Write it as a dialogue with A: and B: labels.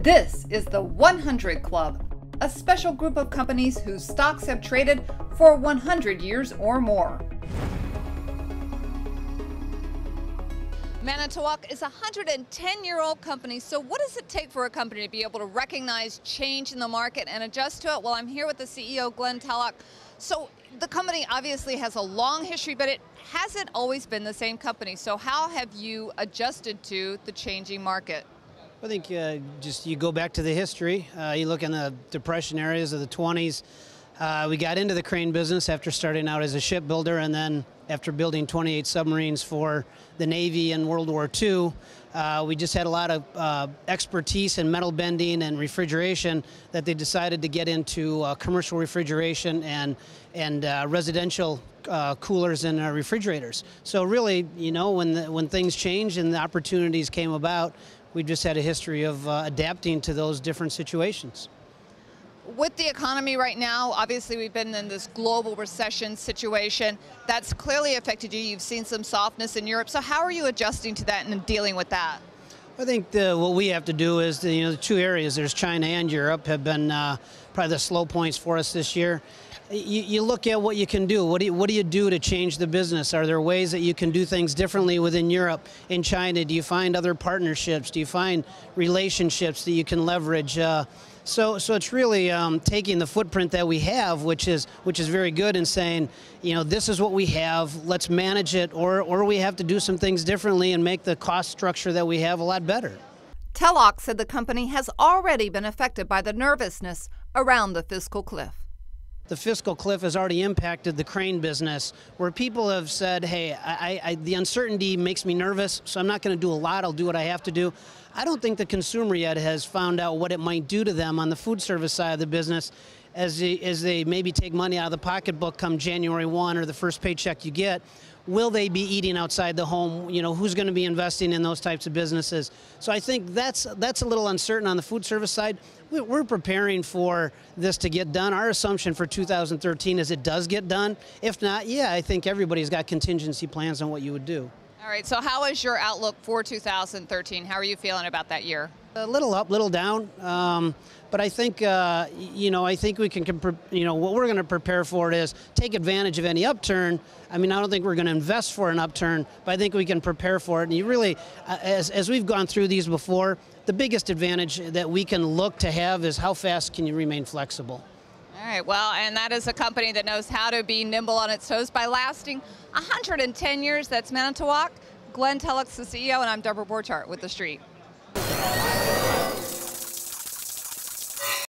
A: This is the 100 Club, a special group of companies whose stocks have traded for 100 years or more.
B: Manitowoc is a 110-year-old company, so what does it take for a company to be able to recognize change in the market and adjust to it? Well, I'm here with the CEO, Glenn Tellock. So the company obviously has a long history, but it hasn't always been the same company. So how have you adjusted to the changing market?
C: I think you go back to the history. You look in the Depression areas of the 20s. We got into the crane business after starting out as a shipbuilder, and then after building 28 submarines for the Navy in World War II, we just had a lot of expertise in metal bending and refrigeration that they decided to get into commercial refrigeration and residential coolers and refrigerators. So really, you know, when things changed and the opportunities came about, we just had a history of adapting to those different situations.
B: With the economy right now, obviously we've been in this global recession situation. That's clearly affected you. You've seen some softness in Europe. So how are you adjusting to that and dealing with that?
C: I think what we have to do is, the two areas, there's China and Europe, have been probably the slow points for us this year. You look at what you can do. What do you do to change the business? Are there ways that you can do things differently within Europe? In China, do you find other partnerships? Do you find relationships that you can leverage? So it's really taking the footprint that we have, which is very good, and saying, you know, this is what we have. Let's manage it, or we have to do some things differently and make the cost structure that we have a lot better.
A: Tellock said the company has already been affected by the nervousness around the fiscal cliff.
C: The fiscal cliff has already impacted the crane business, where people have said, hey, the uncertainty makes me nervous, so I'm not going to do a lot. I'll do what I have to do. I don't think the consumer yet has found out what it might do to them on the food service side of the business as they maybe take money out of the pocketbook come January 1 or the first paycheck you get. Will they be eating outside the home? You know, who's going to be investing in those types of businesses? So I think that's a little uncertain on the food service side. We're preparing for this to get done. Our assumption for 2013 is it does get done. If not, yeah, I think everybody's got contingency plans on what you would do.
B: All right, so how is your outlook for 2013? How are you feeling about that year?
C: A little up, little down, but I think I think we can, what we're going to prepare for it is take advantage of any upturn. I mean, I don't think we're going to invest for an upturn, but I think we can prepare for it. And you really, as we've gone through these before, the biggest advantage that we can look to have is how fast can you remain flexible.
B: All right, well, and that is a company that knows how to be nimble on its toes by lasting 110 years. That's Manitowoc. Glenn Tellock's the CEO, and I'm Deborah Borchardt with The Street.